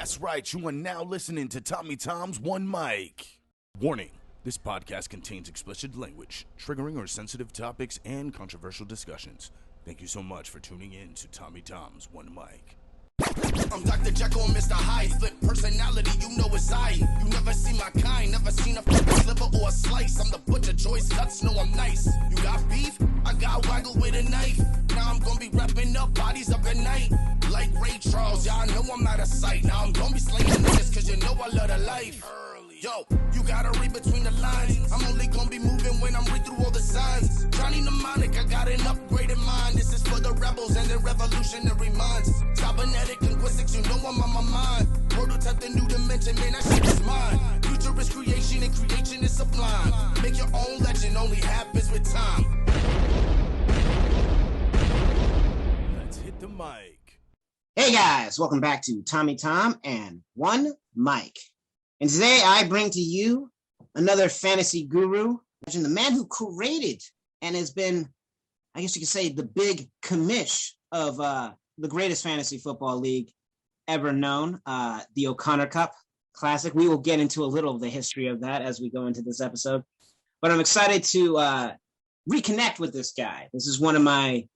That's right, you are now listening to Tommy Tom's One Mic. Warning, this podcast contains explicit language, triggering or sensitive topics, and controversial discussions. Thank you so much for tuning in to Tommy Tom's One Mic. I'm Dr. Jekyll and Mr. Hyde, flip personality, you know it's I. You never seen my kind, never seen a sliver or a slice. I'm the butcher, choice cuts, know I'm nice. You got beef? I got waggle with a knife. Now I'm gonna be wrapping up bodies up at night. Like Ray Charles, y'all know I'm out of sight. Now I'm gonna be slaying niggas, cause you know I love the life. Yo, you gotta read between the lines. I'm only gonna be moving when I'm read through all the signs. Johnny Mnemonic, I got an upgraded mind. This is for the rebels and the revolutionary minds. Cybernetic linguistics, you know I'm on my mind. Prototype the new dimension, man, that shit is mine. Future is creation and creation is sublime. Make your own legend, only happens with time. Let's hit the mic. Hey guys, welcome back to Tommy Tom and One Mic. And today I bring to you another fantasy guru, the man who created and has been, I guess you could say, the big commish of the greatest fantasy football league ever known, the O'Connor Cup Classic. We will get into a little of the history of that as we go into this episode. But I'm excited to reconnect with this guy. This is one of my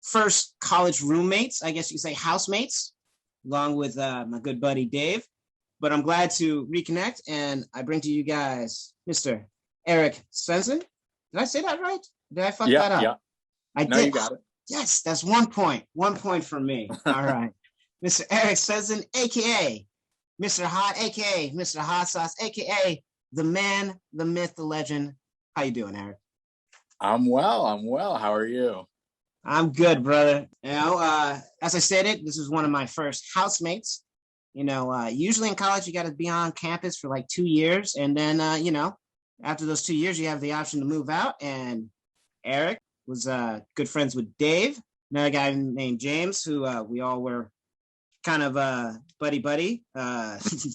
first college roommates, I guess you could say housemates, along with my good buddy Dave. But I'm glad to reconnect, and I bring to you guys Mr. Erik Svensson. Did I say that right? Did I fuck that up? Yeah. I did. You got it. Yes, that's 1 point. 1 point for me. All right. Mr. Erik Svensson, a.k.a. Mr. Hot, a.k.a. Mr. Hotsauce, a.k.a. the man, the myth, the legend. How you doing, Erik? I'm well. How are you? I'm good, brother. You know, as I stated, this is one of my first housemates. You know, usually in college, you got to be on campus for like 2 years. And then, you know, after those 2 years, you have the option to move out. And Erik was good friends with Dave, another guy named James, who we all were kind of buddy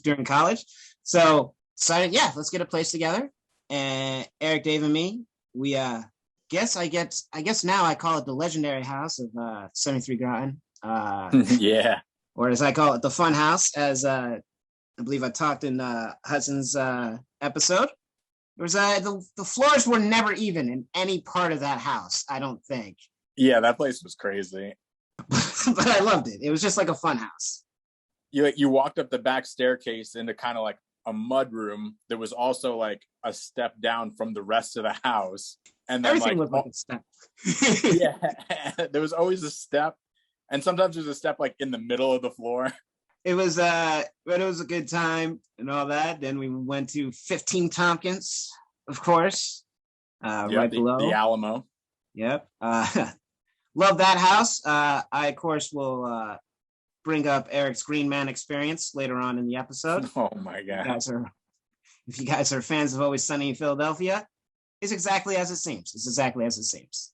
during college. So decided, yeah, let's get a place together. And Erik, Dave, and me, we I guess now I call it the legendary house of 73 Groton. Yeah. Or as I call it, the fun house, as I believe I talked in Hudson's episode. There was the floors were never even in any part of that house, I don't think. Yeah, that place was crazy. But I loved it. It was just like a fun house. You walked up the back staircase into kind of like a mud room. There was also like a step down from the rest of the house. And then everything was like a step. Yeah, there was always a step. And sometimes there's a step like in the middle of the floor. It was but it was a good time and all that. Then we went to 15 Tompkins, of course. Right below. The Alamo. Yep. Love that house. I of course will bring up Erik's Green Man experience later on in the episode. Oh my God. If you guys are fans of Always Sunny in Philadelphia, it's exactly as it seems.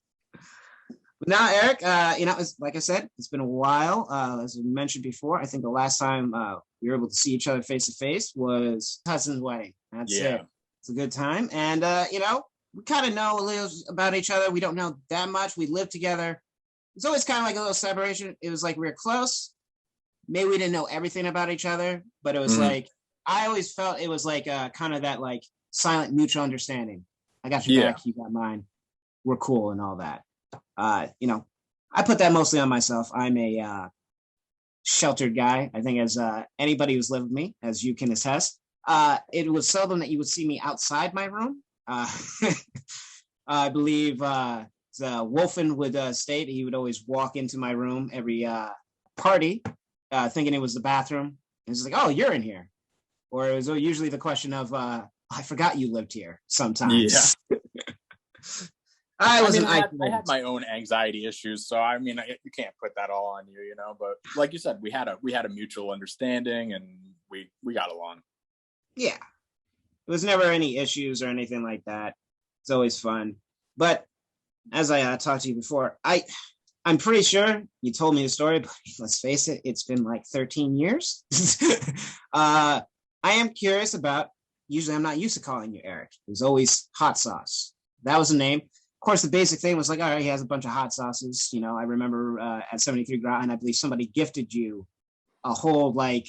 But now, Erik, you know, like I said, it's been a while. As we mentioned before, I think the last time we were able to see each other face to face was Hudson's wedding. That's it. It's a good time. And, you know, we kind of know a little about each other. We don't know that much. We live together. It's always kind of like a little separation. It was like we were close. Maybe we didn't know everything about each other, but it was like, I always felt it was like kind of that like silent mutual understanding. I got your back, you got mine. We're cool and all that. You know, I put that mostly on myself. I'm a sheltered guy. I think as anybody who's lived with me, as you can attest, it was seldom that you would see me outside my room. I believe Wolfen would state he would always walk into my room every party thinking it was the bathroom. And it's like, oh, you're in here. Or it was usually the question of, I forgot you lived here sometimes. Yeah. I had my own anxiety issues, so I mean, you can't put that all on you, you know. But like you said, we had a mutual understanding, and we got along. Yeah, it was never any issues or anything like that. It's always fun. But as I talked to you before, I'm pretty sure you told me the story, but let's face it, it's been like 13 years. I am curious about. Usually, I'm not used to calling you Erik. It was always Hotsauce. That was the name. Of course, the basic thing was like, all right, he has a bunch of hot sauces. You know, I remember at 73 Groton, I believe somebody gifted you a whole like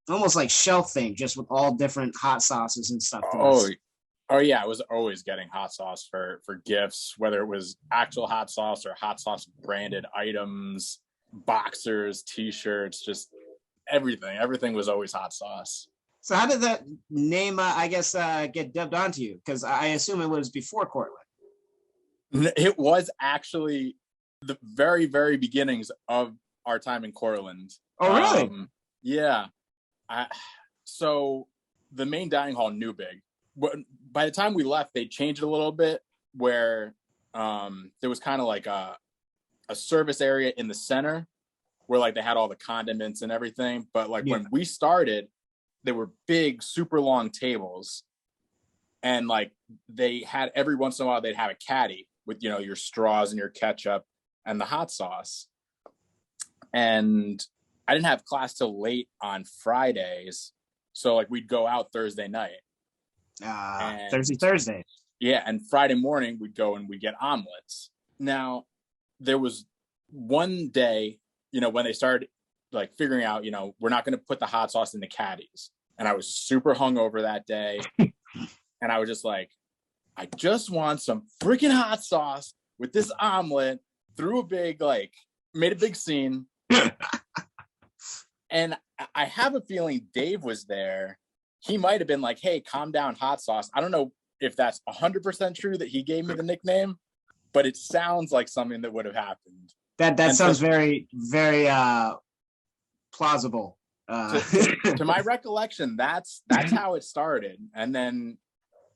almost like shelf thing, just with all different hot sauces and stuff. Oh yeah, I was always getting hot sauce for gifts, whether it was actual hot sauce or hot sauce branded items, boxers, t-shirts, just everything. Everything was always hot sauce. So how did that name, get dubbed onto you? Because I assume it was before Cortland. It was actually the very, very beginnings of our time in Cortland. Oh, really? Yeah. So the main dining hall, New Big, by the time we left, they changed it a little bit where there was kind of like a service area in the center where like they had all the condiments and everything. But like when we started, there were big, super long tables. And like they had every once in a while, they'd have a caddy with, your straws and your ketchup and the hot sauce. And I didn't have class till late on Fridays. So like we'd go out Thursday night. Thursday. Yeah. And Friday morning we'd go and we'd get omelets. Now there was one day, when they started like figuring out, we're not going to put the hot sauce in the caddies. And I was super hungover that day. And I was just like, I just want some freaking hot sauce with this omelet. Made a big scene. And I have a feeling Dave was there. He might have been like, hey, calm down, hot sauce. I don't know if that's 100% true that he gave me the nickname, but it sounds like something that would have happened. That sounds very, very plausible. To my recollection, that's how it started. And then,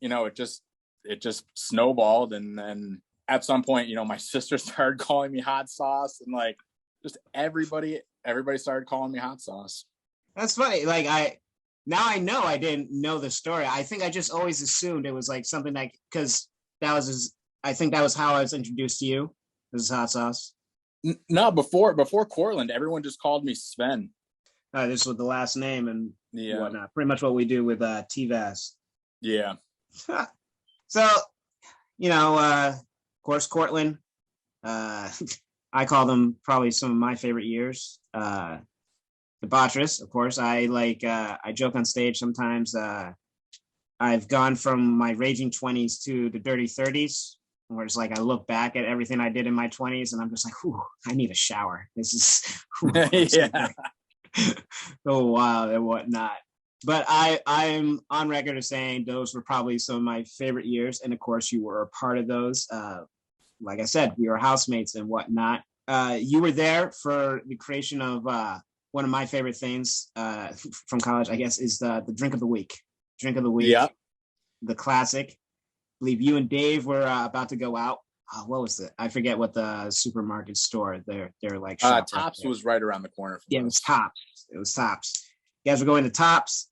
it just snowballed. And then at some point, my sister started calling me hot sauce, and like just everybody started calling me hot sauce. That's funny. Like now I know I didn't know the story. I think I just always assumed it was like something like, because I think that was how I was introduced to you. This is hot sauce. No, before Cortland, everyone just called me Sven. This was the last name and whatnot. Pretty much what we do with TVAS. Yeah. So, of course, Cortland. I call them probably some of my favorite years. Debaucherous, of course. I joke on stage sometimes. I've gone from my raging 20s to the dirty 30s, where it's like I look back at everything I did in my 20s and I'm just like, whew, I need a shower. This is yeah. So wild and whatnot. But I'm on record as saying those were probably some of my favorite years. And of course, you were a part of those. Like I said, we were housemates and whatnot. You were there for the creation of one of my favorite things from college, I guess, is the drink of the week. Drink of the week. Yeah. The classic. I believe you and Dave were about to go out. What was it? I forget what the supermarket store they're like. Tops was right around the corner. Yeah, it was Tops. You guys were going to Tops.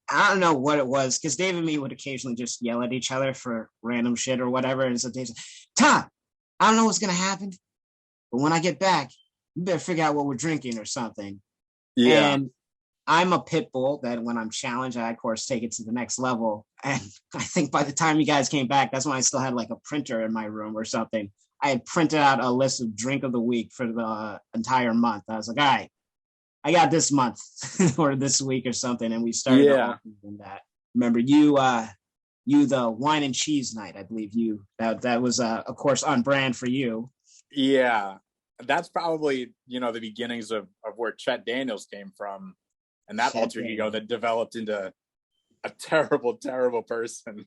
I don't know what it was, because Dave and me would occasionally just yell at each other for random shit or whatever. And so Dave said, Tom, I don't know what's going to happen, but when I get back, you better figure out what we're drinking or something. Yeah. And I'm a pit bull that when I'm challenged, I, of course, take it to the next level. And I think by the time you guys came back, that's when I still had like a printer in my room or something. I had printed out a list of drink of the week for the entire month. I was like, all right, I got this month or this week or something. And we started in that. Remember you the wine and cheese night, I believe that was of course on brand for you. Yeah. That's probably, the beginnings of where Chet Daniels came from. And that alter ego that developed into a terrible, terrible person.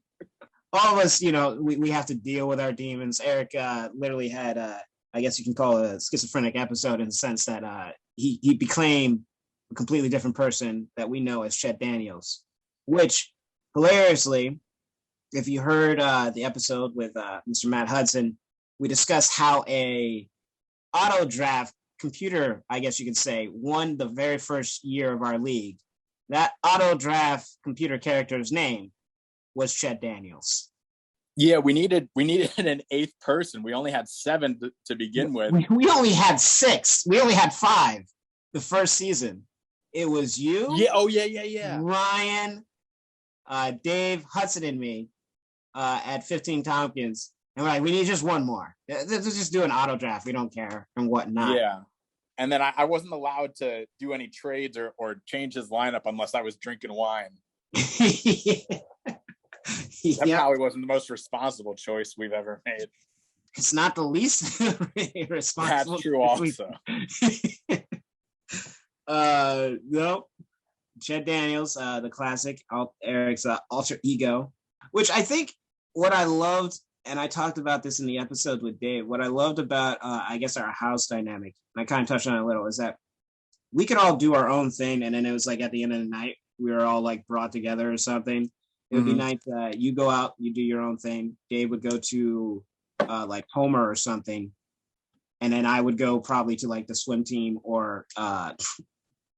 All of us, we have to deal with our demons. Erik literally had, I guess you can call it a schizophrenic episode in the sense that he became a completely different person that we know as Chet Daniels, which hilariously, if you heard the episode with Mr. Matt Hudson, we discussed how a auto draft computer, I guess you could say, won the very first year of our league. That auto draft computer character's name was Chet Daniels. Yeah, we needed an eighth person. We only had 7 to begin with. We only had 6. We only had 5 the first season. It was you. Yeah. Oh yeah. Ryan, Dave, Hudson, and me at 15 Tompkins. And we're like, we need just one more. Let's just do an auto draft. We don't care and whatnot. Yeah. And then I wasn't allowed to do any trades or change his lineup unless I was drinking wine. That probably wasn't the most responsible choice we've ever made. It's not the least responsible. That's true also. No. Chet Daniels, the classic, Eric's alter ego, which I think what I loved, and I talked about this in the episode with Dave, what I loved about, I guess, our house dynamic, and I kind of touched on it a little, is that we could all do our own thing, and then it was like at the end of the night, we were all like brought together or something. It would be nice. You go out, you do your own thing. Dave would go to like Homer or something, and then I would go probably to like the swim team or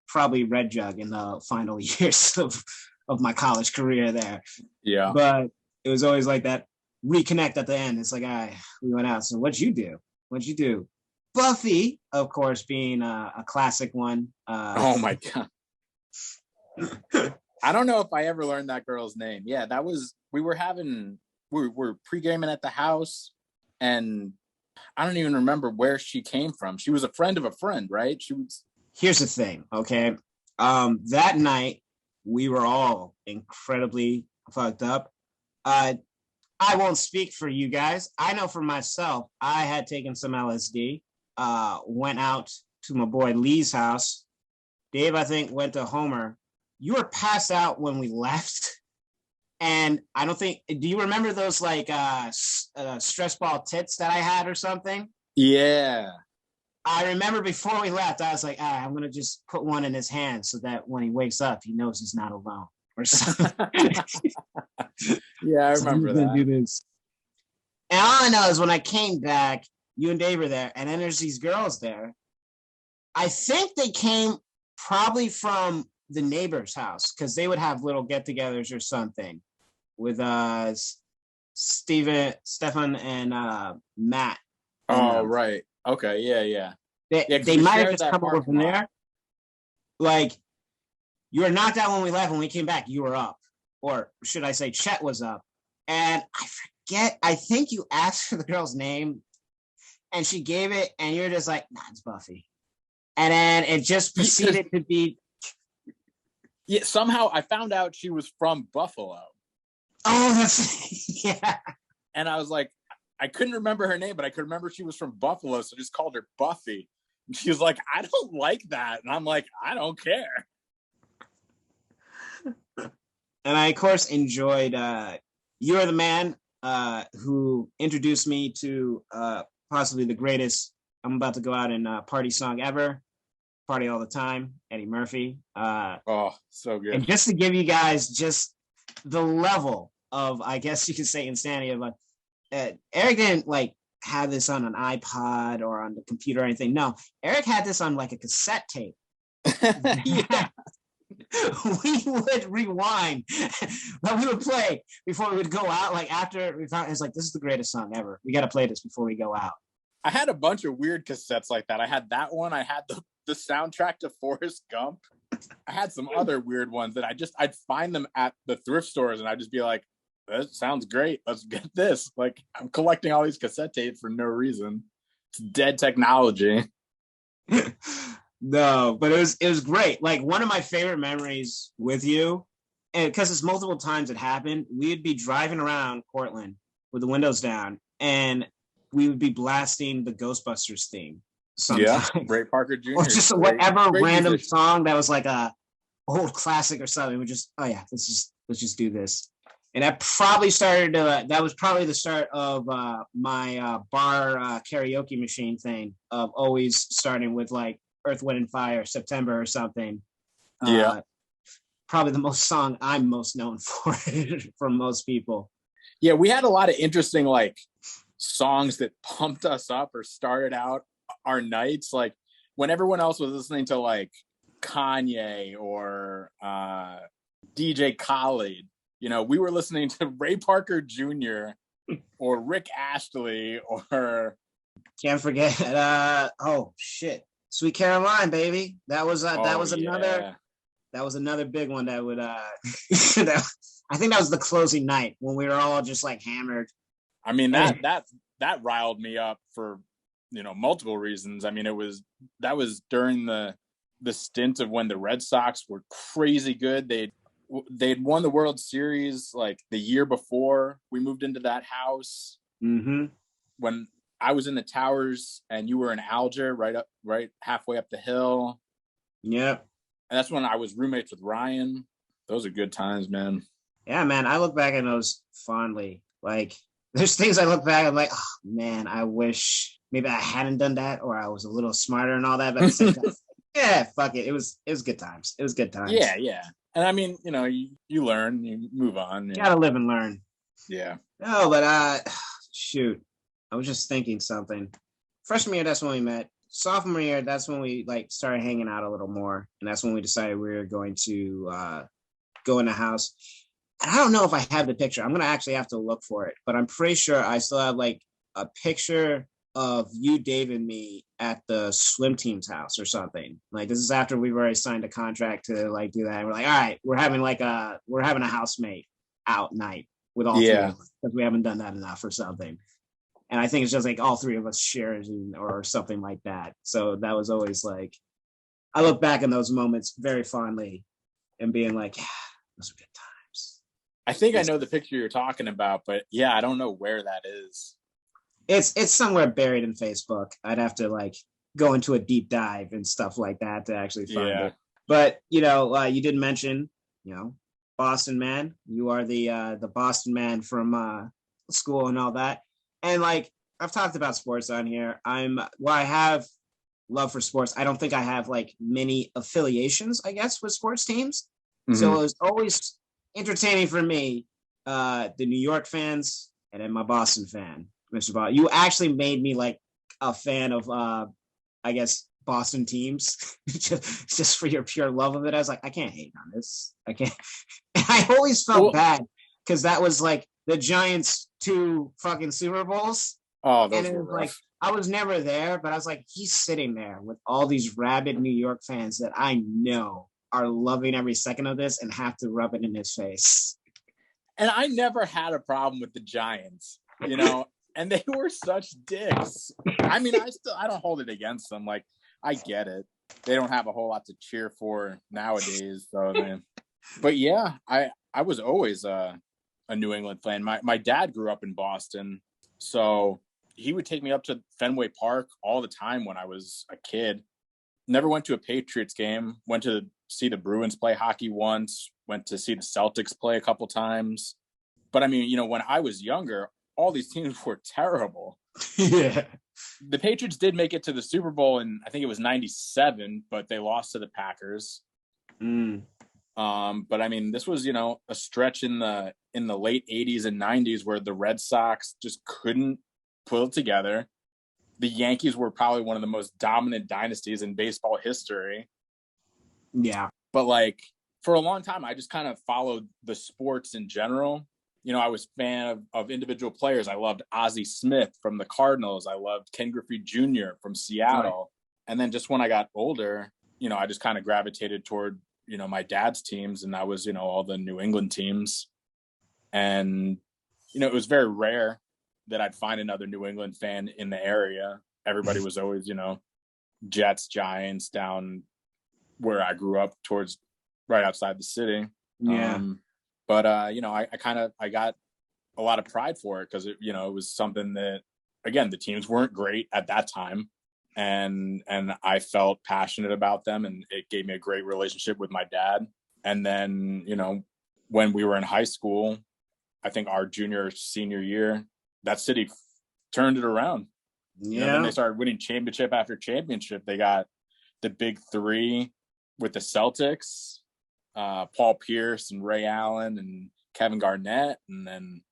probably Red Jug in the final years of my college career there. Yeah. But it was always like that reconnect at the end. It's like, all right, we went out. So what'd you do? What'd you do? Buffy, of course, being a classic one. Oh my God. I don't know if I ever learned that girl's name. Yeah, we were pre-gaming at the house, and I don't even remember where she came from. She was a friend of a friend, right? Here's the thing, okay? That night, we were all incredibly fucked up. I won't speak for you guys. I know for myself, I had taken some LSD, went out to my boy Lee's house. Dave, I think, went to Homer. You were passed out when we left. And I don't think, do you remember those like stress ball tits that I had or something? Yeah. I remember before we left, I was like, I'm going to just put one in his hand so that when he wakes up, he knows he's not alone or something. Yeah, I remember that. Do this. And all I know is when I came back, you and Dave were there, and then there's these girls there. I think they came probably from the neighbor's house because they would have little get-togethers or something with Stefan and Matt. Oh, right. Okay, yeah. They might have just come over from there. Like, you were knocked out when we left. When we came back, you were up. Or should I say Chet was up. And I forget, I think you asked for the girl's name, and she gave it, and you're just like, nah, it's Buffy. And then it just proceeded to be... Yeah, somehow I found out she was from Buffalo. Oh, that's... Yeah. And I was like, I couldn't remember her name, but I could remember she was from Buffalo, so I just called her Buffy. And she was like, I don't like that. And I'm like, I don't care. And I, of course, enjoyed You're the Man who introduced me to possibly the greatest, I'm about to go out and party song ever, Party All the Time, Eddie Murphy. Oh, so good. And just to give you guys just the level of, I guess you could say, insanity of Eric didn't like have this on an iPod or on the computer or anything. No, Eric had this on like a cassette tape. Yeah. We would rewind, but we would play before we would go out. Like after we found, it's like, this is the greatest song ever. We got to play this before we go out. I had a bunch of weird cassettes like that. I had that one. I had the soundtrack to Forrest Gump. I had some other weird ones that I'd find them at the thrift stores, and I'd just be like, that sounds great. Let's get this. Like, I'm collecting all these cassette tapes for no reason. It's dead technology. No, but it was great. Like, one of my favorite memories with you, and because it's multiple times it happened, we'd be driving around Cortland with the windows down, and we would be blasting the Ghostbusters theme. Sometimes. Yeah, Ray Parker Jr. Or just whatever random song that was like a old classic or something. We just, oh yeah, let's just do this. And that probably started. That was probably the start of my bar karaoke machine thing of always starting with like Earth, Wind, and Fire, September or something. Yeah, probably the song I'm most known for from most people. Yeah, we had a lot of interesting like songs that pumped us up or started out our nights. Like when everyone else was listening to like Kanye or DJ Khaled. You know, we were listening to Ray Parker Jr. or Rick Astley or... Can't forget, oh, shit. Sweet Caroline, baby. That was another big one that would... I think that was the closing night when we were all just like hammered. I mean, that riled me up for multiple reasons. I mean, that was during the stint of when the Red Sox were crazy good. They'd won the World Series like the year before we moved into that house. Mm-hmm. When I was in the towers and you were in Alger, right halfway up the hill. Yep. And that's when I was roommates with Ryan. Those are good times, man. Yeah, man. I look back at those fondly. Like, there's things I look back, I'm like, oh, man, I wish maybe I hadn't done that, or I was a little smarter and all that. But at the same time, yeah, fuck it. It was good times. It was good times. Yeah. And I mean, you learn, you move on. You gotta live and learn. Yeah. No, but shoot. I was just thinking something. Freshman year, that's when we met. Sophomore year, that's when we like started hanging out a little more. And that's when we decided we were going to go in the house. And I don't know if I have the picture. I'm going to actually have to look for it. But I'm pretty sure I still have like a picture of you, Dave, and me at the swim team's house or something. Like, this is after we've already signed a contract to like do that. And we're like, all right, we're having a housemate out night with all three of us because we haven't done that enough or something. And I think it's just like all three of us sharing or something like that. So that was always like, I look back in those moments very fondly and being like, yeah, those are good times. I think I know the picture you're talking about, but yeah, I don't know where that is. It's somewhere buried in Facebook. I'd have to like go into a deep dive and stuff like that to actually find it. But, you did mention, Boston man. You are the Boston man from school and all that. And like I've talked about sports on here, I have love for sports. I don't think I have like many affiliations, I guess, with sports teams. Mm-hmm. So it was always entertaining for me, the New York fans and then my Boston fan, Mr. Bob. You actually made me like a fan of, I guess, Boston teams just for your pure love of it. I was like, I can't hate on this. I can't. And I always felt bad because that was like the Giants' 2 fucking Super Bowls. Oh, those and it were was rough. Like, I was never there, but I was like, he's sitting there with all these rabid New York fans that I know are loving every second of this and have to rub it in his face. And I never had a problem with the Giants, and they were such dicks. I mean, I don't hold it against them. Like, I get it. They don't have a whole lot to cheer for nowadays. So, man. But yeah, I was always a New England fan. My dad grew up in Boston, so he would take me up to Fenway Park all the time when I was a kid. Never went to a Patriots game. Went to see the Bruins play hockey once. Went to see the Celtics play a couple times. But I mean, when I was younger, all these teams were terrible. Yeah. The Patriots did make it to the Super Bowl in, I think it was 97, but they lost to the Packers. But I mean, this was, a stretch in the late 80s and 90s where the Red Sox just couldn't pull it together. The Yankees were probably one of the most dominant dynasties in baseball history. Yeah. But like for a long time, I just kind of followed the sports in general. I was a fan of individual players. I loved Ozzie Smith from the Cardinals. I loved Ken Griffey Jr. from Seattle. Right. And then just when I got older, I just kind of gravitated toward, my dad's teams. And that was, all the New England teams. And, it was very rare that I'd find another New England fan in the area. Everybody was always, Jets, Giants down where I grew up towards right outside the city. Yeah. But I got a lot of pride for it because it was something that, again, the teams weren't great at that time. And I felt passionate about them, and it gave me a great relationship with my dad. And then, when we were in high school, I think our senior year, that city turned it around. Yeah. Then they started winning championship after championship. They got the big 3 with the Celtics, Paul Pierce and Ray Allen and Kevin Garnett. And then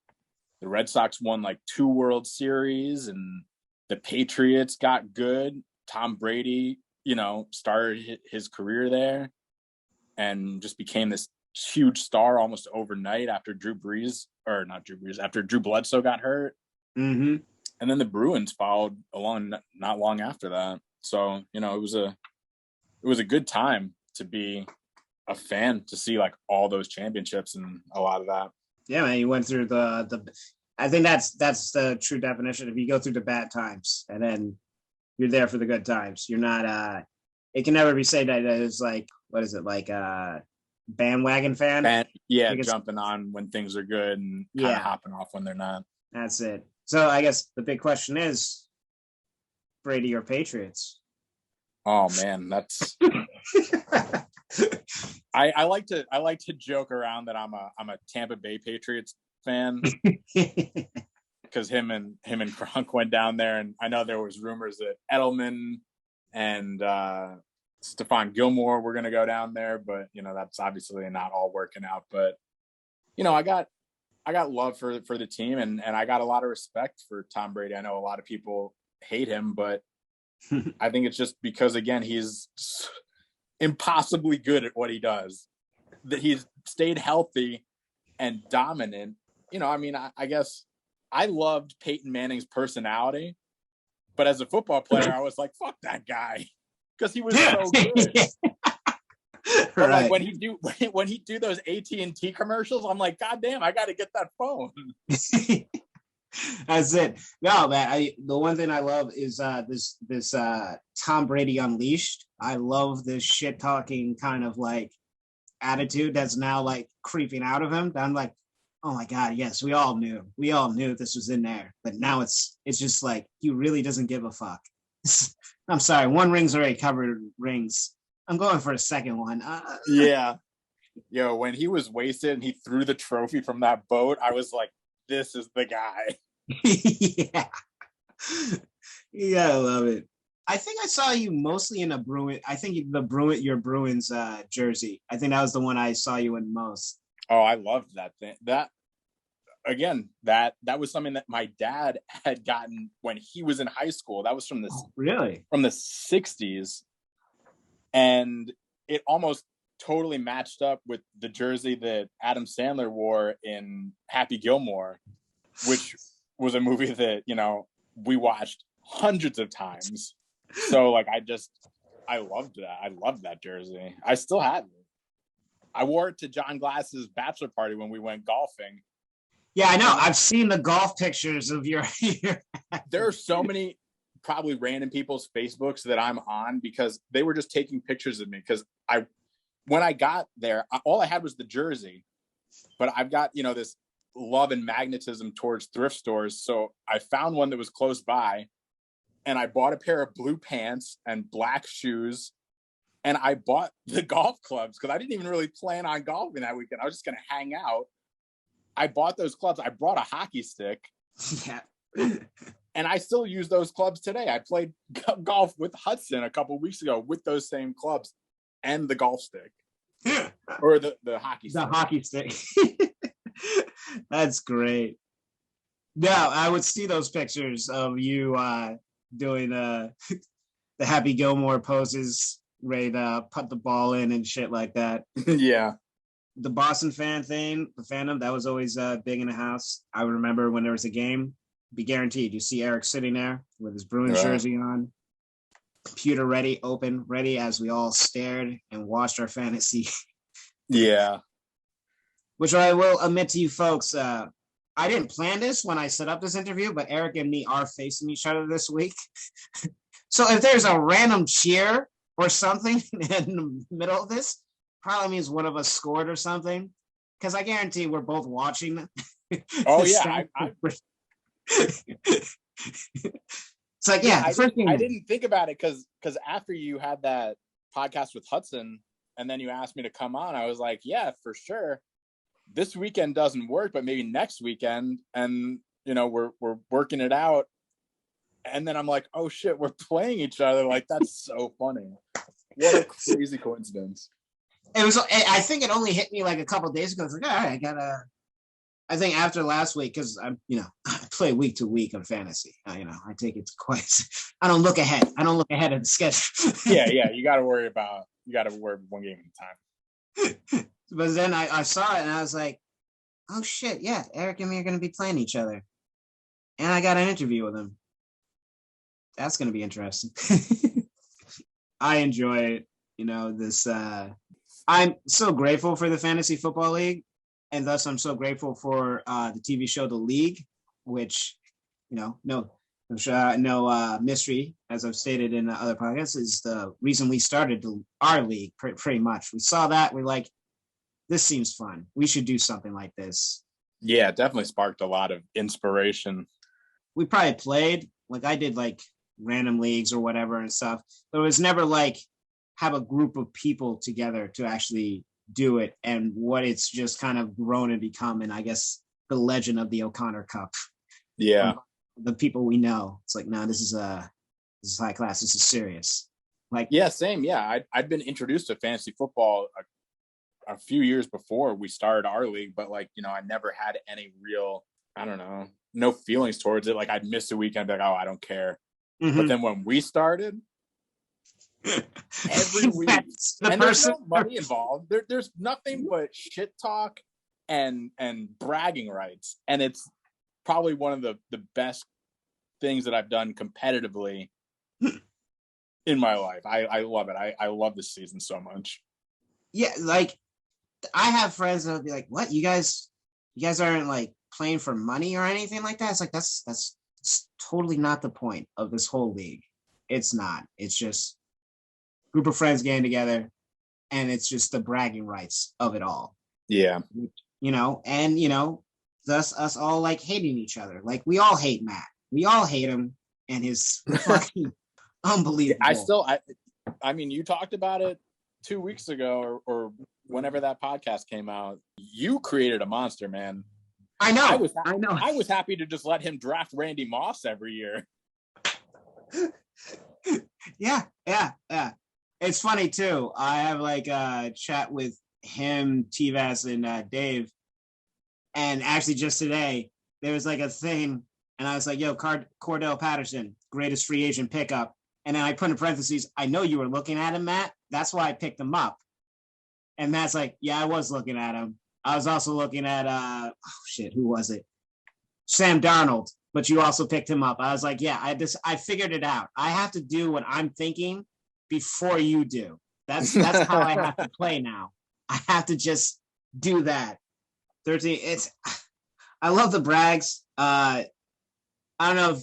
the Red Sox won like 2 World Series, and the Patriots got good. Tom Brady, started his career there and just became this huge star almost overnight after after Drew Bledsoe got hurt. Mm-hmm. And then the Bruins followed along not long after that. So, it was a good time to be a fan, to see like all those championships and a lot of that. Yeah, man, you went through I think that's the true definition. If you go through the bad times and then you're there for the good times. You're not. It can never be said that it's like, what is it, like bandwagon fan? Jumping on when things are good and kind of hopping off when they're not. That's it. So I guess the big question is, Brady or Patriots? Oh man, that's. I like to joke around that I'm a Tampa Bay Patriots fan because him and Gronk went down there, and I know there was rumors that Edelman and Stephon Gilmore were going to go down there, but that's obviously not all working out. But I got love for the team, and I got a lot of respect for Tom Brady. I know a lot of people hate him, but I think it's just because, again, he's impossibly good at what he does, that he's stayed healthy and dominant. I guess I loved Peyton Manning's personality, but as a football player, I was like, fuck that guy, because he was so good. But like when he do those AT&T commercials, I'm like, God damn, I got to get that phone. That's it. No, man. The one thing I love is this Tom Brady Unleashed. I love this shit talking kind of like attitude that's now like creeping out of him. I'm like, oh my God, yes, we all knew this was in there, but now it's just like he really doesn't give a fuck. I'm sorry, one ring's already covered rings. I'm going for a second one. Yeah. When he was wasted and he threw the trophy from that boat, I was like, this is the guy. Yeah, I love it. I think I saw you mostly in a Bruin. I think your Bruins jersey. I think that was the one I saw you in most. Oh, I loved that thing. That was something that my dad had gotten when he was in high school. That was from the from the 60s, and it almost totally matched up with the jersey that Adam Sandler wore in Happy Gilmore, which was a movie that we watched hundreds of times. So like I loved that. I loved that jersey. I still have it. I wore it to John Glass's bachelor party when we went golfing. Yeah, I know. I've seen the golf pictures of your There are so many probably random people's Facebooks that I'm on because they were just taking pictures of me, because when I got there, all I had was the jersey, but I've got, this love and magnetism towards thrift stores. So I found one that was close by, and I bought a pair of blue pants and black shoes, and I bought the golf clubs because I didn't even really plan on golfing that weekend. I was just going to hang out. I bought those clubs. I brought a hockey stick. Yeah. And I still use those clubs today. I played golf with Hudson a couple of weeks ago with those same clubs and the golf stick. Or the hockey stick. The hockey stick. That's great. Yeah, I would see those pictures of you doing the Happy Gilmore poses, ready to put the ball in and shit like that. Yeah. The Boston fan thing, the fandom, that was always big in the house. I remember when there was a game, be guaranteed, you see Erik sitting there with his Bruins jersey on, computer ready, open, ready, as we all stared and watched our fantasy. Yeah. Which I will admit to you folks, I didn't plan this when I set up this interview, but Erik and me are facing each other this week. So if there's a random cheer or something in the middle of this, probably means one of us scored or something, because I guarantee we're both watching. Oh yeah, it's like I didn't think about it because after you had that podcast with Hudson and then you asked me to come on, I was like, yeah, for sure. This weekend doesn't work, but maybe next weekend, and we're working it out. And then I'm like, oh shit, we're playing each other. Like, that's so funny. What a crazy coincidence. It was. I think it only hit me like a couple of days ago. It's like, all right, I think after last week, because I play week to week on fantasy. I take it quite. I don't look ahead. I don't look ahead at the schedule. Yeah. You got to worry one game at a time. But then I saw it and I was like, oh shit, yeah, Erik and me are going to be playing each other, and I got an interview with him. That's going to be interesting. I enjoy it. This. I'm so grateful for the Fantasy Football League, and thus I'm so grateful for the TV show The League, which, no which no mystery, as I've stated in other podcasts, is the reason we started our league. Pretty much, we saw that we're like, this seems fun. We should do something like this. Yeah, it definitely sparked a lot of inspiration. We probably played, like I did, like random leagues or whatever and stuff, but it was never like have a group of people together to actually do it. And what it's just kind of grown and become, and I guess the legend of the O'Connor Cup. Yeah, the people we know, it's like, no, this is high class. This is serious. Like, yeah, same. Yeah, I'd been introduced to fantasy football a few years before we started our league, but like, you know, I never had any real, I don't know, no feelings towards it. Like I'd miss a weekend, like, oh, I don't care. Mm-hmm. But then when we started, every week, and there's no money involved. There's nothing but shit talk and bragging rights, and it's probably one of the best things that I've done competitively in my life. I love it. I love this season so much. Yeah, like I have friends that'll be like, "What? You guys aren't like playing for money or anything like that?" It's like that's totally not the point of this whole league. It's not. It's just a group of friends getting together, and it's just the bragging rights of it all. Yeah. You know, and you know, thus us all like hating each other. Like we all hate Matt. We all hate him and his fucking unbelievable. I mean, you talked about it 2 weeks ago or whenever that podcast came out. You created a monster, man. I know. I was happy to just let him draft Randy Moss every year. Yeah. It's funny too. I have like a chat with him, T-Vaz, and Dave. And actually just today, there was like a thing, and I was like, yo, Cordell Patterson, greatest free agent pickup. And then I put in parentheses, I know you were looking at him, Matt. That's why I picked him up. And Matt's like, yeah, I was looking at him. I was also looking at, who was it? Sam Darnold, but you also picked him up. I was like, yeah, I figured it out. I have to do what I'm thinking before you do. That's how I have to play now. I have to just do that. 13. I love the brags. I don't know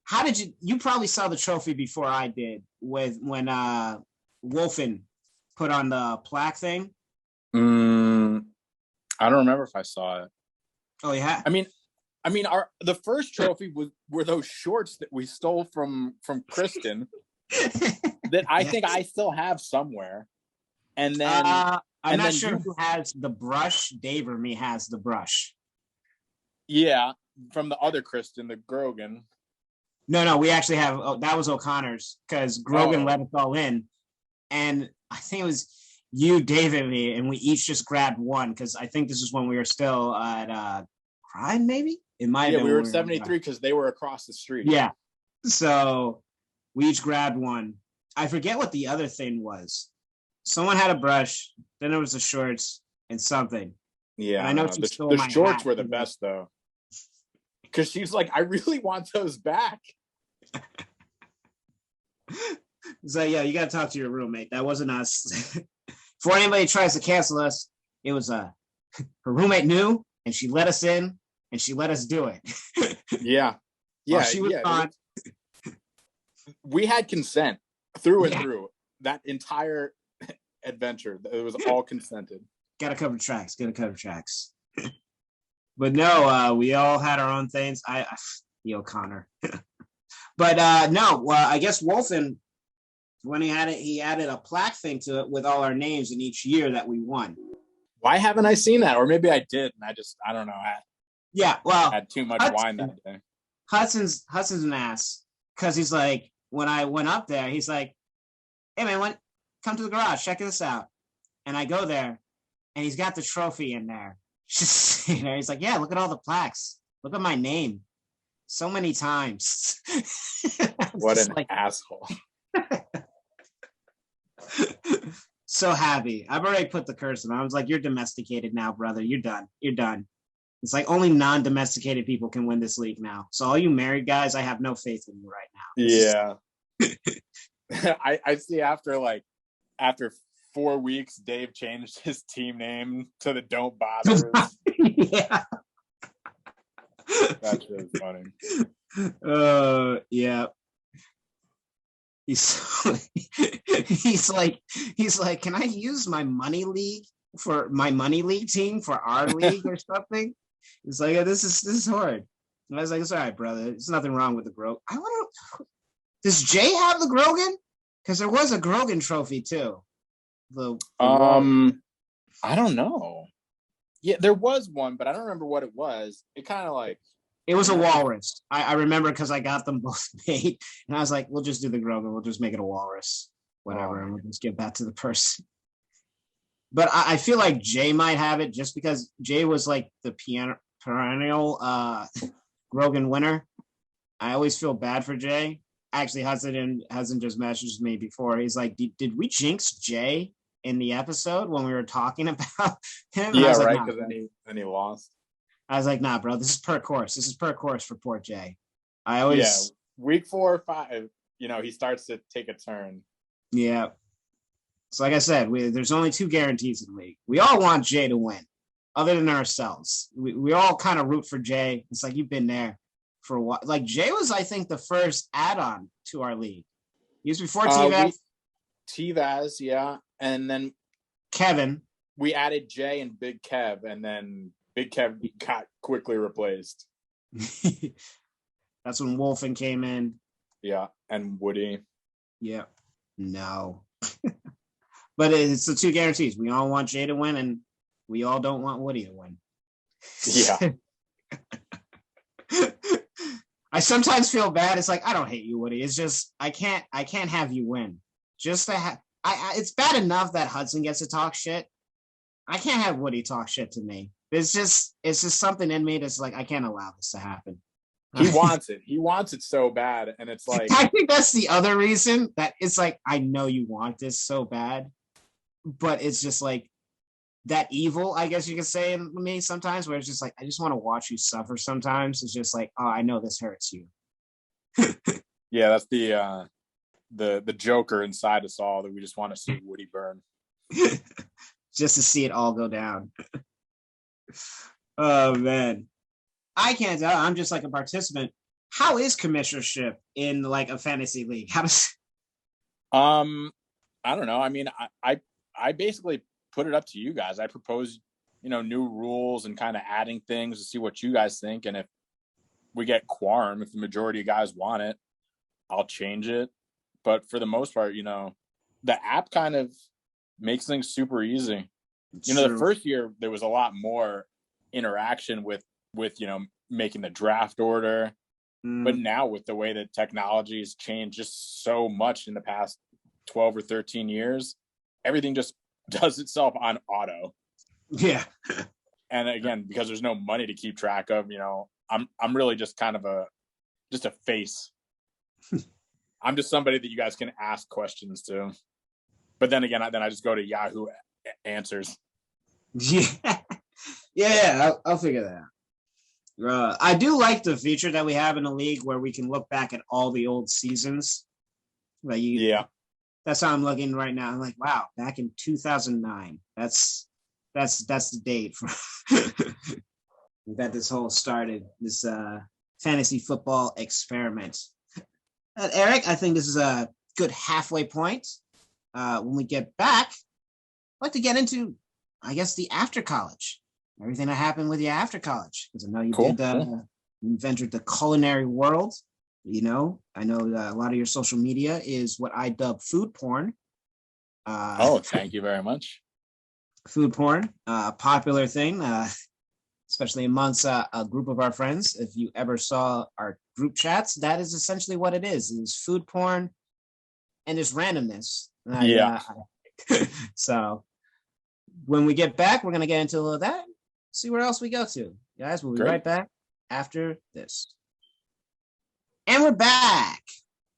how did you probably saw the trophy before I did when Wolfen put on the plaque thing. I don't remember if I saw it. Oh yeah. I mean the first trophy were those shorts that we stole from Kristen that I think I still have somewhere. And then I'm not sure who has the brush. Dave or me has the brush. Yeah, from the other Kristen, the Grogan. No, we actually have. That was O'Connor's because Grogan let us all in, and I think it was you, Dave, and me, and we each just grabbed one because I think this is when we were still at Crime. Maybe it might. Yeah, we were at 73 because they were across the street. Yeah, so we each grabbed one. I forget what the other thing was. Someone had a brush, then there was the shorts and something. Yeah, and I know the shorts were the best though, because she's like, I really want those back. So yeah, you got to talk to your roommate. That wasn't us. Before anybody tries to cancel us, it was her roommate knew, and she let us in, and she let us do it. Yeah. She was on. We had consent through and through that entire adventure. It was all consented. Gotta cover tracks. But no, we all had our own things. The O'Connor. But no, I guess Wolfen, when he added a plaque thing to it with all our names in each year that we won. Why haven't I seen that? Or maybe I did, and I don't know. I had too much wine that day. Hudson's an ass because he's like, when I went up there, he's like, hey man, come to the garage, check this out. And I go there, and he's got the trophy in there. He's like, yeah, look at all the plaques. Look at my name. So many times. What an asshole. So happy. I've already put the curse on. I was like, you're domesticated now, brother. You're done. It's like only non-domesticated people can win this league now. So all you married guys, I have no faith in you right now. Yeah. I see after 4 weeks, Dave changed his team name to the Don't Bother. Yeah. That's really funny. Yeah. He's like, can I use my money league team for our league or something? It's like, this is hard. And I was like, it's all right, brother. There's nothing wrong with the Grogan. Does Jay have the Grogan? Because there was a Grogan trophy too. I don't know. Yeah, there was one, but I don't remember what it was. It kind of like it was a walrus. I remember because I got them both made, and I was like, we'll just do the Grogan. We'll just make it a walrus, whatever, and we'll just give that to the person. But I feel like Jay might have it just because Jay was like the perennial Grogan winner. I always feel bad for Jay. Actually, Hudson hasn't just messaged me before. He's like, did we jinx Jay in the episode when we were talking about him? Yeah, right, because then he lost. I was like, nah, bro, this is per course. This is per course for poor Jay. I always week 4 or 5, he starts to take a turn. Yeah. So like I said, there's only 2 guarantees in the league. We all want Jay to win, other than ourselves. We all kind of root for Jay. It's like you've been there for a while. Like Jay was, I think, the first add-on to our league. He was before T-Vaz. T-Vaz, yeah. And then Kevin. We added Jay and Big Kev, and then Big Kev got quickly replaced. That's when Wolfen came in. Yeah, and Woody. Yeah. No. But it's the 2 guarantees. We all want Jay to win, and we all don't want Woody to win. Yeah. I sometimes feel bad. It's like, I don't hate you, Woody. It's just I can't have you win. Just to it's bad enough that Hudson gets to talk shit. I can't have Woody talk shit to me. It's just something in me that's like, I can't allow this to happen. He wants it. He wants it so bad. And it's like, I think that's the other reason that it's like, I know you want this so bad, but it's just like that evil, I guess you could say, in me sometimes, where it's just like, I just want to watch you suffer sometimes. It's just like, oh, I know this hurts you. Yeah, that's the Joker inside us all, that we just want to see Woody burn. Just to see it all go down. Oh, man. I can't tell. I'm just like a participant. How is commissionership in like a fantasy league? How does? I don't know. I mean, I basically put it up to you guys. I propose, new rules and kind of adding things to see what you guys think. And if we get quorum, if the majority of guys want it, I'll change it. But for the most part, the app kind of makes things super easy. The first year there was a lot more interaction with making the draft order. But now with the way that technology has changed just so much in the past 12 or 13 years, everything just does itself on auto. Yeah. And again, because there's no money to keep track of, I'm really just kind of a face. I'm just somebody that you guys can ask questions to. But then again, I just go to Yahoo Answers. Yeah, I'll figure that out. I do like the feature that we have in the league where we can look back at all the old seasons. That's how I'm looking right now. I'm like, wow, back in 2009. That's the date for that this whole started, this fantasy football experiment. Eric, I think this is a good halfway point. When we get back, I'd like to get into, I guess, the after college. Everything that happened with you after college. Because I know you you ventured the culinary world. I know a lot of your social media is what I dub food porn. Thank you very much. Food porn, popular thing, especially amongst a group of our friends. If you ever saw our group chats, that is essentially what it is. It's food porn and there's randomness. So when we get back, we're going to get into a little of that. See where else we go to. Guys, we'll be right back after this. And we're back.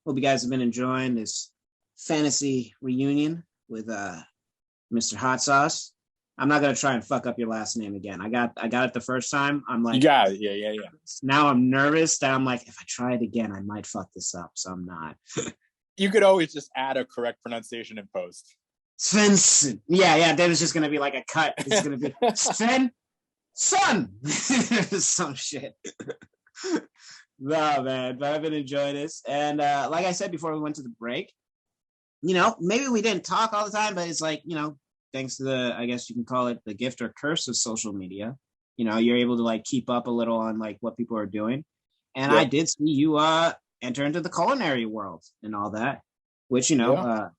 Hope you guys have been enjoying this fantasy reunion with Mr. Hotsauce. I'm not gonna try and fuck up your last name again. I got it the first time. I'm like, you got it. Yeah. Now I'm nervous that I'm like, if I try it again, I might fuck this up. So I'm not. You could always just add a correct pronunciation in post. Svensson. Yeah. Then it's just gonna be like a cut. It's gonna be Sven. Son. Some shit. No, man, but I've been enjoying this. And like I said before we went to the break, you know, maybe we didn't talk all the time, but it's like, you know, thanks to the, I guess you can call it the gift or curse of social media, you know, you're able to like keep up a little on like what people are doing. And I did see you enter into the culinary world and all that, which, you know, I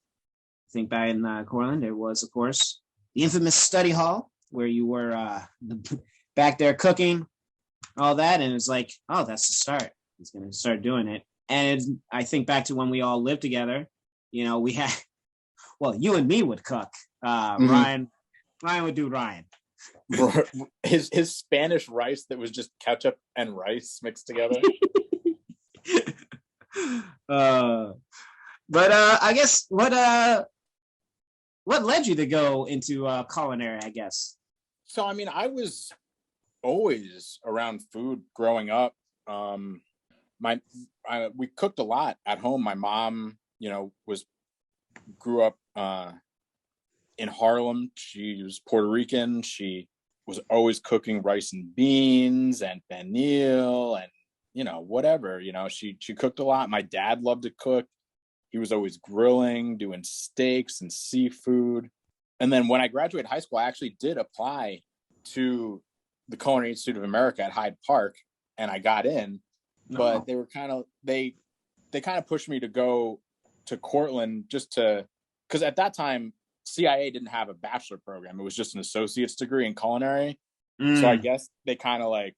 think back in Cortland, it was, of course, the infamous study hall where you were back there cooking, all that. And it's like, oh, that's the start. He's going to start doing it. And I think back to when we all lived together, you know, we had, well, you and me would cook. Ryan would do Ryan. His Spanish rice that was just ketchup and rice mixed together. But I guess what led you to go into culinary, I guess? So, I mean, I was always around food growing up. We cooked a lot at home. My mom, you know, grew up in Harlem. She was Puerto Rican. She was always cooking rice and beans and pernil and, you know, whatever, you know, she cooked a lot. My dad loved to cook. He was always grilling, doing steaks and seafood. And then when I graduated high school, I actually did apply to the Culinary Institute of America at Hyde Park, and I got in, but they were they kind of pushed me to go to Cortland because at that time, CIA didn't have a bachelor program. It was just an associate's degree in culinary. So I guess they kind of like,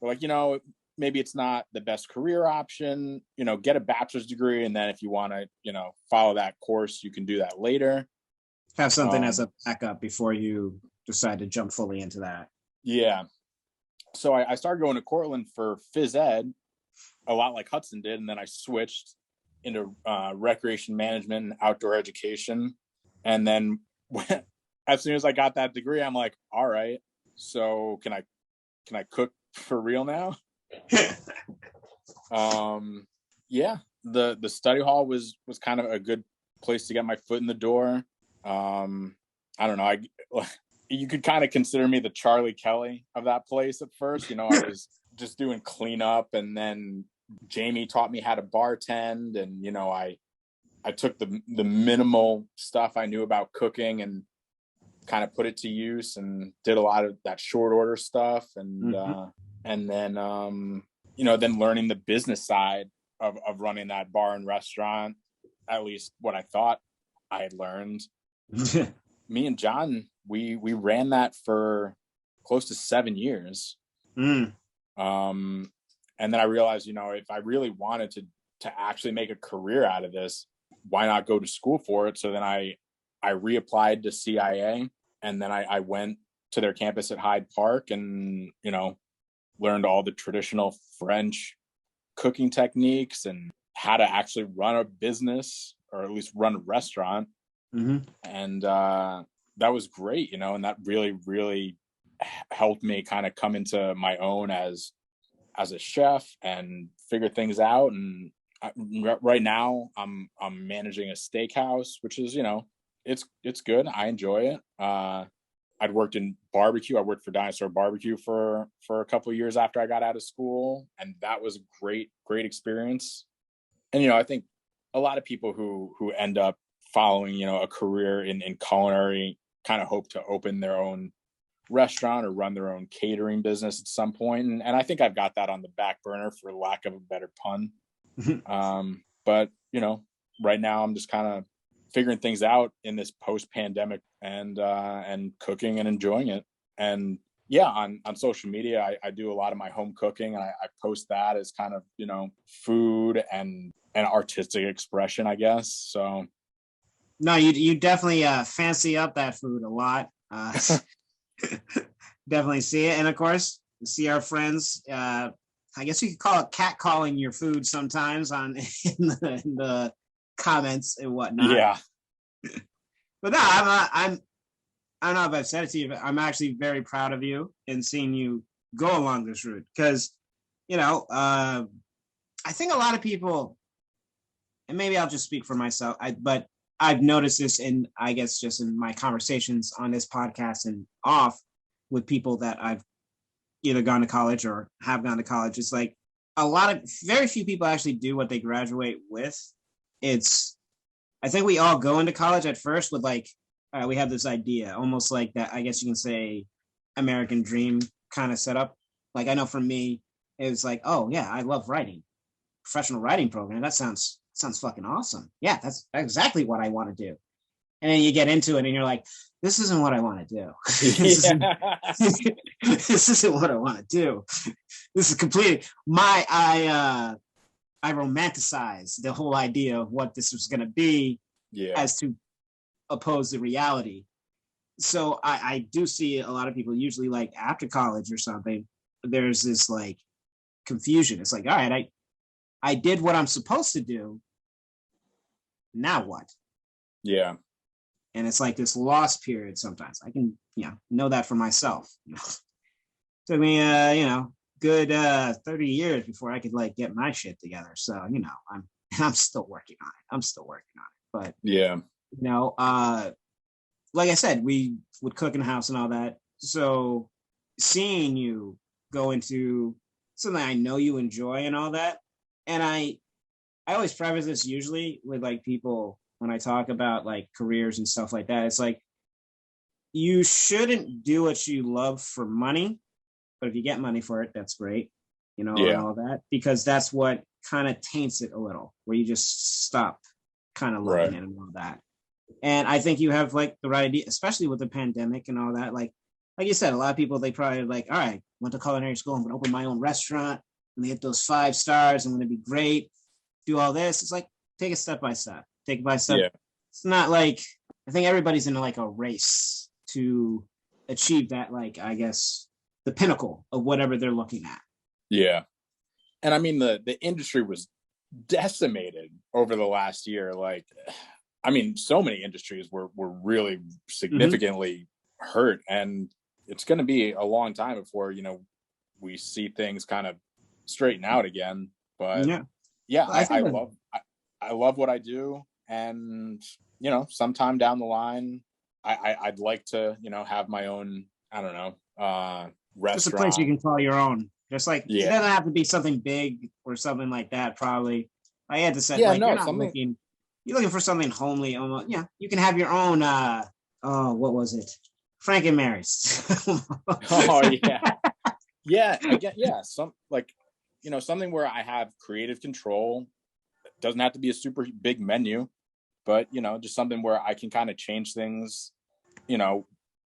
were like, you know, maybe it's not the best career option, you know, get a bachelor's degree. And then if you want to, you know, follow that course, you can do that later. Have something as a backup before you decide to jump fully into that. Yeah. So I started going to Cortland for phys ed, a lot like Hudson did. And then I switched into recreation management and outdoor education. And then as soon as I got that degree, I'm like, all right, so can I cook for real now? Yeah, the study hall was kind of a good place to get my foot in the door. I don't know. You could kind of consider me the Charlie Kelly of that place at first. You know, I was just doing cleanup, and then Jamie taught me how to bartend, and, you know, I took the minimal stuff I knew about cooking and kind of put it to use and did a lot of that short order stuff. And, and then, you know, then learning the business side of running that bar and restaurant, at least what I thought I had learned. Me and John, we ran that for close to 7 years. And then I realized, you know, if I really wanted to actually make a career out of this, why not go to school for it? So then I reapplied to CIA, and then I went to their campus at Hyde Park and, you know, learned all the traditional French cooking techniques and how to actually run a business, or at least run a restaurant. And that was great, you know, and that really, really helped me kind of come into my own as a chef and figure things out. And right now I'm managing a steakhouse, which is, you know, it's good. I enjoy it. I'd worked in barbecue. I worked for Dinosaur Barbecue for a couple of years after I got out of school, and that was a great experience. And, you know, I think a lot of people who end up following, you know, a career in culinary kind of hope to open their own restaurant or run their own catering business at some point. And I think I've got that on the back burner, for lack of a better pun. But, you know, right now I'm just kind of figuring things out in this post-pandemic and cooking and enjoying it. And yeah, on social media, I do a lot of my home cooking, and I post that as kind of, you know, food and an artistic expression, I guess. So no, you definitely fancy up that food a lot. Definitely see it. And of course, see our friends. I guess you could call it catcalling your food sometimes in the comments and whatnot. Yeah. But no, I don't know if I've said it to you, but I'm actually very proud of you in seeing you go along this route, because, you know, I think a lot of people, and maybe I'll just speak for myself, but I've noticed this in, I guess, just in my conversations on this podcast and off with people that I've either gone to college or have gone to college. It's like very few people actually do what they graduate with. I think we all go into college at first with like, we have this idea, almost like that, I guess you can say, American dream kind of setup. Like, I know for me, it was like, oh yeah, I love writing, professional writing program. That sounds fucking awesome. Yeah, that's exactly what I want to do. And then you get into it and you're like, this isn't what I want to do. This isn't what I want to do. This is completely I romanticized the whole idea of what this was going to be as to oppose the reality. So I do see a lot of people usually like after college or something, there's this like confusion. It's like, all right, I did what I'm supposed to do. Now what? Yeah. And it's like this lost period sometimes. I can, know that for myself. Took me, good 30 years before I could like get my shit together. So, I'm still working on it. But yeah, like I said, we would cook in the house and all that. So seeing you go into something I know you enjoy and all that, and I always preface this usually with like people when I talk about like careers and stuff like that. It's like, you shouldn't do what you love for money, but if you get money for it, that's great, and all that, because that's what kind of taints it a little, where you just stop kind of loving it and all that. And I think you have like the right idea, especially with the pandemic and all that. Like you said, a lot of people, they probably like, all right, went to culinary school, I'm going to open my own restaurant, and they get those 5 stars, I'm going to be great, do all this. It's like, take it step by step. Take it by step. Yeah. It's not like, I think everybody's in like a race to achieve that, like, I guess, the pinnacle of whatever they're looking at. Yeah. And I mean, the industry was decimated over the last year. Like, I mean, so many industries were really significantly hurt, and it's going to be a long time before, we see things kind of straighten out again. But I love what I do. And, sometime down the line, I'd like to, have my own, I don't know, restaurant. Just a place you can call your own. Just like, it doesn't have to be something big or something like that, probably. I had to say, you're looking for something homely. Almost, you can have your own, what was it? Frank and Mary's. Oh, yeah. Yeah, I get, something where I have creative control. It doesn't have to be a super big menu, but, just something where I can kind of change things,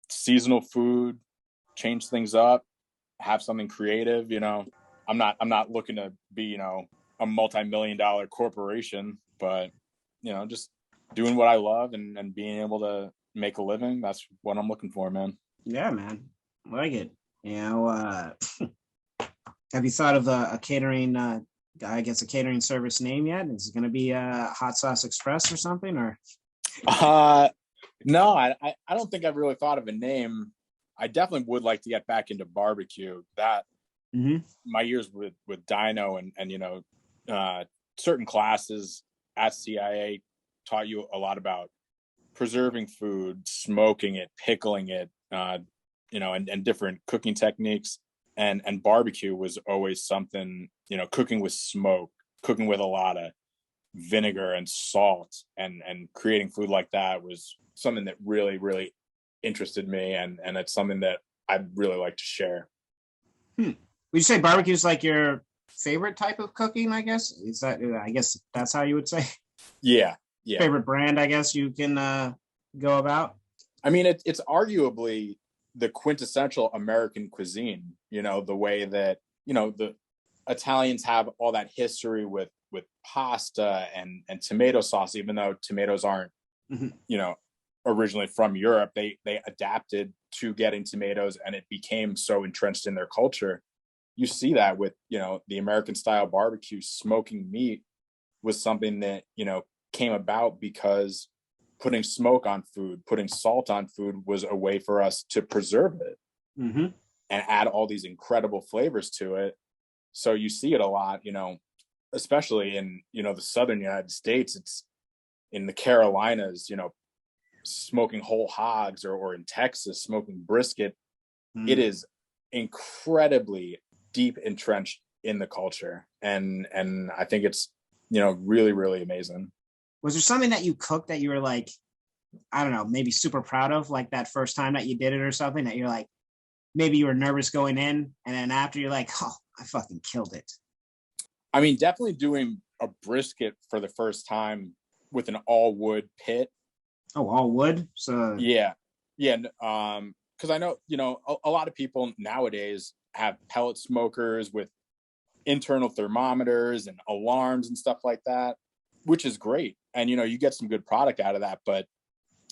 seasonal food, change things up, have something creative. I'm not looking to be, a multi-million-dollar corporation, but, just doing what I love and being able to make a living. That's what I'm looking for, man. Yeah, man. I like it. Have you thought of a catering, I guess a catering service name yet? Is it going to be Hotsauce Express or something? Or no, I don't think I've really thought of a name. I definitely would like to get back into barbecue. That my years with Dino and certain classes at CIA taught you a lot about preserving food, smoking it, pickling it, and different cooking techniques. And barbecue was always something, cooking with smoke, cooking with a lot of vinegar and salt, and creating food like that was something that really, really interested me. And it's something that I'd really like to share. Would you say barbecue is like your favorite type of cooking, I guess? I guess that's how you would say? Yeah. Favorite brand, I guess you can go about? I mean, it's arguably the quintessential American cuisine, the way that, the Italians have all that history with pasta and tomato sauce, even though tomatoes aren't, originally from Europe, they adapted to getting tomatoes and it became so entrenched in their culture. You see that with, the American style barbecue. Smoking meat was something that, came about because putting smoke on food, putting salt on food was a way for us to preserve it and add all these incredible flavors to it. So you see it a lot, especially in, the Southern United States. It's in the Carolinas, smoking whole hogs, or in Texas, smoking brisket. It is incredibly deep entrenched in the culture. And I think it's, really, really amazing. Was there something that you cooked that you were like, I don't know, maybe super proud of, like that first time that you did it or something that you're like, maybe you were nervous going in and then after you're like, oh, I fucking killed it? I mean, definitely doing a brisket for the first time with an all wood pit. Oh, all wood? So yeah. Because I know, a lot of people nowadays have pellet smokers with internal thermometers and alarms and stuff like that, which is great. And, you get some good product out of that. But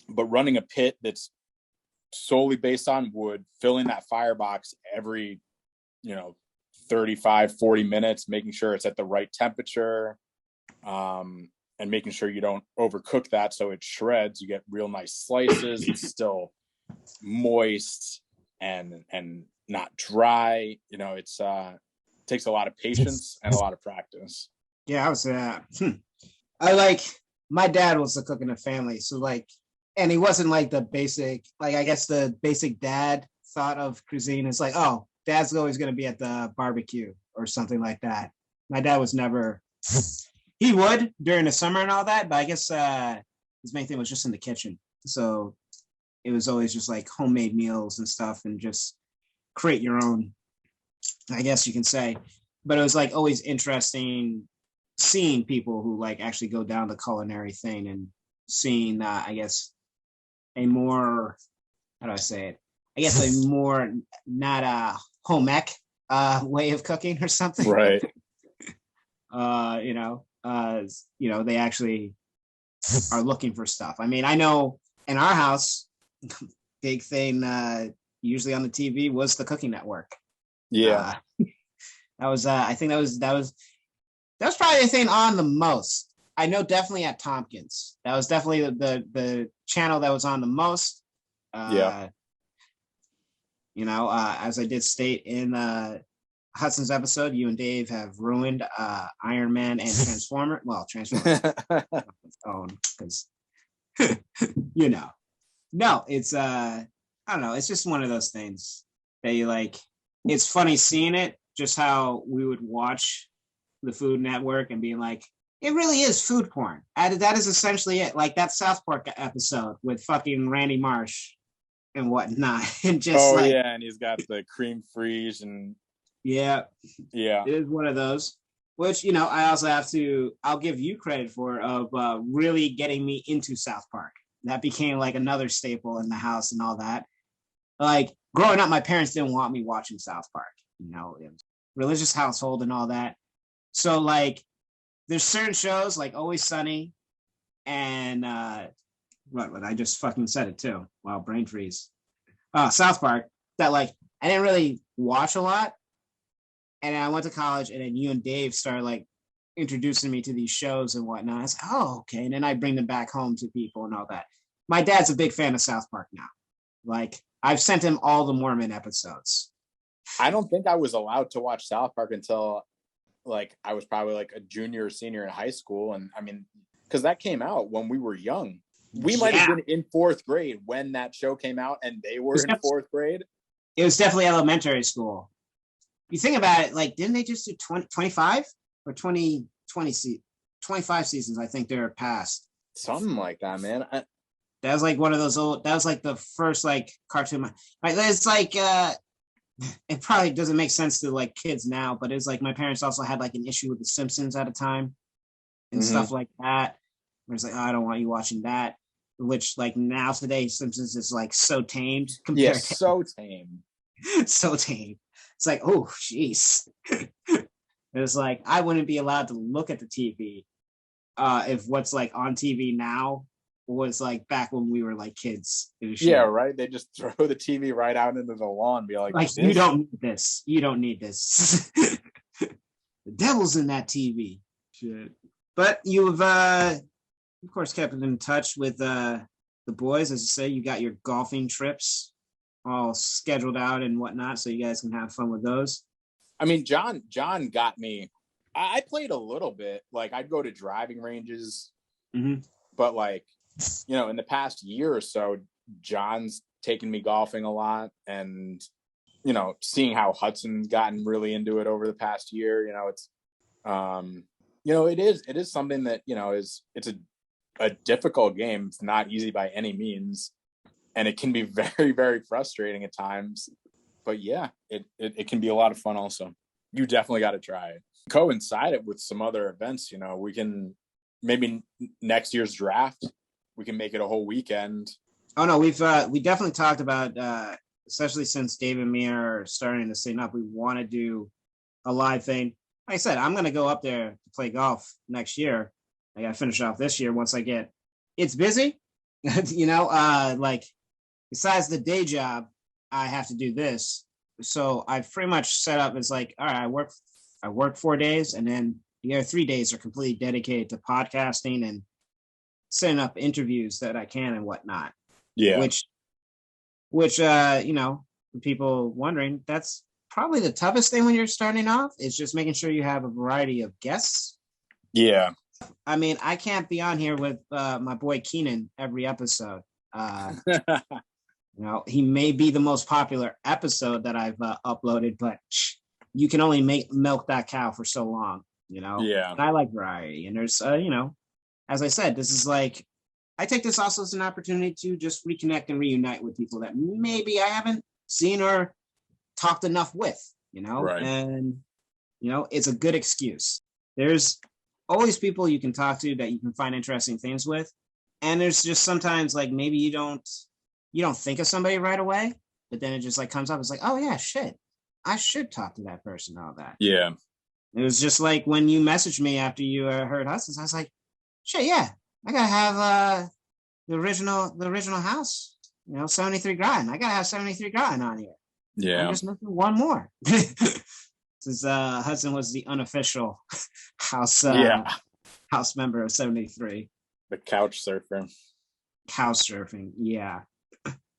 running a pit that's solely based on wood, filling that firebox every, 35, 40 minutes, making sure it's at the right temperature, and making sure you don't overcook that so it shreds. You get real nice slices. It's still moist and not dry. It's takes a lot of patience and a lot of practice. Yeah, I was my dad was the cook in the family, so and he wasn't like the basic, I guess the basic dad thought of cuisine is like, oh, dad's always going to be at the barbecue or something like that. My dad was never, he would during the summer and all that, but I guess his main thing was just in the kitchen. So it was always just like homemade meals and stuff and just create your own, I guess you can say. But it was like always interesting seeing people who like actually go down the culinary thing and seeing, I guess, a more, how do I say it? I guess a more not a home ec way of cooking or something. Right. They actually are looking for stuff. I mean, I know in our house, big thing usually on the TV was the Cooking Network. Yeah. That was I think that was probably the thing on the most. I know definitely at Tompkins. That was definitely the channel that was on the most. As I did state in Hudson's episode, you and Dave have ruined Iron Man and Transformer. Well, Transformers own because No, it's I don't know. It's just one of those things that you like. It's funny seeing it, just how we would watch the Food Network and being like, it really is food porn. That is essentially it. Like that South Park episode with fucking Randy Marsh and whatnot. And just and he's got the cream freeze and yeah. It is one of those, which, I also I'll give you credit for of really getting me into South Park. That became like another staple in the house and all that. Like growing up, my parents didn't want me watching South Park, it was religious household and all that. So like there's certain shows like Always Sunny and what I just fucking said it too. Wow, brain freeze. South Park that like I didn't really watch a lot. And I went to college and then you and Dave started like introducing me to these shows and whatnot. I was like, oh, okay. And then I bring them back home to people and all that. My dad's a big fan of South Park now. Like I've sent him all the Mormon episodes. I don't think I was allowed to watch South Park until like I was probably like a junior or senior in high school. And I mean, because that came out when we were young. We might have been in fourth grade when that show came out and they were in fourth grade. It was definitely elementary school. You think about it, like, didn't they just do 25 or 20, 25 seasons? I think they're past. Something like that, man. That was like one of those old, that was like the first like cartoon. Like, it's like, it probably doesn't make sense to like kids now, but it's like my parents also had like an issue with The Simpsons at a time and stuff like that. Where it's like, oh, I don't want you watching that. Which like now today, Simpsons is like so tamed. So tame. So tame. It's like, oh, jeez. It's like, I wouldn't be allowed to look at the TV if what's like on TV now was like back when we were like kids. Yeah, right. They just throw the TV right out into the lawn and be like you don't need this. You don't need this. The devil's in that TV. Shit. But you've, of course, kept in touch with the boys. As you say, you got your golfing trips all scheduled out and whatnot, so you guys can have fun with those. I mean, John got me. I played a little bit. Like, I'd go to driving ranges, but like, in the past year or so, John's taken me golfing a lot, and seeing how Hudson's gotten really into it over the past year, it's, it is something that, it's a difficult game. It's not easy by any means. And it can be very, very frustrating at times. But yeah, it can be a lot of fun also. You definitely got to try it. Coincide it with some other events. We can maybe next year's draft, we can make it a whole weekend. Oh no, we definitely talked about, especially since Dave and me are starting to sync up, we want to do a live thing. Like I said, I'm going to go up there to play golf next year. I got to finish off this year once I get, it's busy, like besides the day job, I have to do this. So I've pretty much set up as like, all right, I work 4 days, and then the other 3 days are completely dedicated to podcasting and setting up interviews that I can and whatnot. Yeah. Which for people wondering, that's probably the toughest thing when you're starting off, is just making sure you have a variety of guests. Yeah. I mean, I can't be on here with my boy Keenan every episode. He may be the most popular episode that I've uploaded, but you can only milk that cow for so long, Yeah. And I like variety. And there's, as I said, this is like, I take this also as an opportunity to just reconnect and reunite with people that maybe I haven't seen or talked enough with, Right. And, it's a good excuse. There's always people you can talk to that you can find interesting things with. And there's just sometimes like maybe you don't think of somebody right away, but then it just like comes up. It's like, oh yeah, shit, I should talk to that person. All that. Yeah. It was just like when you messaged me after you heard Hudson's, I was like, shit, yeah, I gotta have the original house, 73 grind. I gotta have 73 grind on here. Yeah. I'm just missing one more. Since Hudson was the unofficial house member of 73. The couch surfer. Couch surfing, yeah.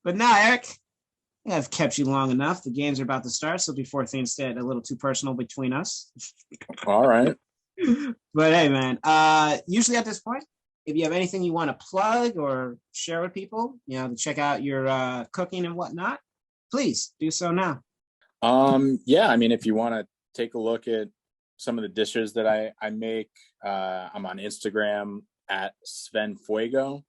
But now, Eric, I've kept you long enough. The games are about to start, so before things get a little too personal between us. All right. But hey, man, usually at this point, if you have anything you want to plug or share with people, to check out your cooking and whatnot, please do so now. Yeah, I mean, if you want to take a look at some of the dishes that I make, I'm on Instagram at Sven Fuego.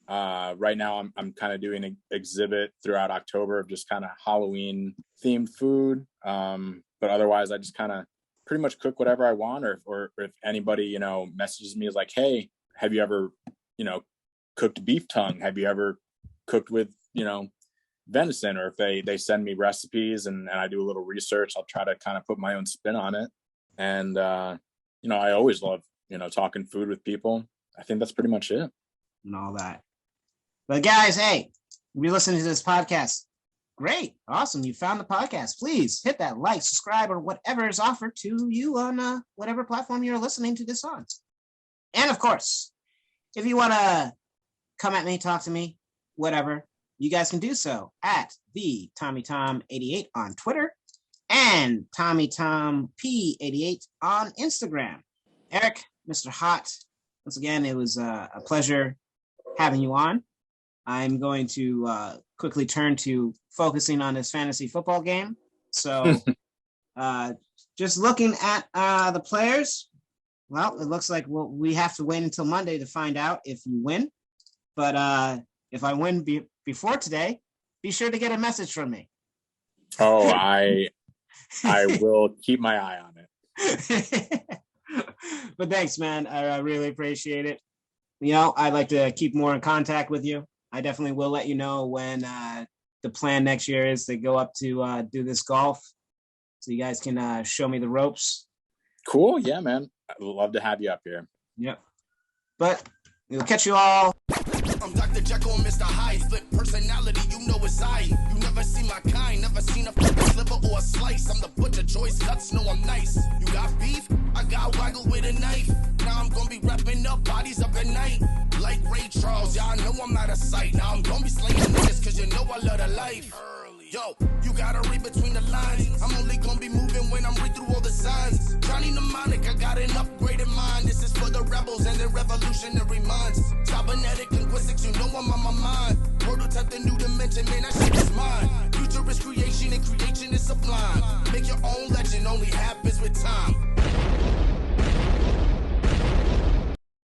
Right now I'm kind of doing an exhibit throughout October of just kind of Halloween themed food. But otherwise I just kind of pretty much cook whatever I want, or if anybody, messages me is like, hey, have you ever, cooked beef tongue? Have you ever cooked with, venison? Or if they send me recipes and I do a little research, I'll try to kind of put my own spin on it. And, I always love, talking food with people. I think that's pretty much it. And all that. But guys, hey, if you're listening to this podcast, great, awesome. You found the podcast. Please hit that like, subscribe, or whatever is offered to you on whatever platform you're listening to this on. And of course, if you want to come at me, talk to me, whatever, you guys can do so at the TommyTom88 on Twitter and TommyTomP88 on Instagram. Eric, Mr. Hot, once again, it was a pleasure having you on. I'm going to quickly turn to focusing on this fantasy football game. So just looking at the players, well, it looks like we have to wait until Monday to find out if you win. But if I win before today, be sure to get a message from me. Oh, I will keep my eye on it. But thanks, man. I really appreciate it. I'd like to keep more in contact with you. I definitely will let you know when the plan next year is to go up to do this golf, so you guys can show me the ropes. Cool. Yeah, man. I'd love to have you up here. Yep. But we'll catch you all. I'm Dr. Jekyll and Mr. Hyde. Flip personality, it's I. You never see my kind, never seen a sliver or a slice. I'm the butcher, choice cuts, know I'm nice. You got beef? I got waggle with a knife. Now I'm gonna be wrapping up bodies up at night. Like Ray Charles, y'all know I'm out of sight. Now I'm gonna be slaying niggas, cause you know I love the life. Yo, you gotta read between the lines. I'm only gonna be moving when I'm read through all the signs. Johnny Mnemonic, I got an upgraded mind. This is for the rebels and their revolutionary minds. Cybernetic linguistics, you know I'm on my mind. Prototype the new dimension, man, that shit is mine. Futurist creation. Creation and creation is sublime. Make your own legend, only happens with time.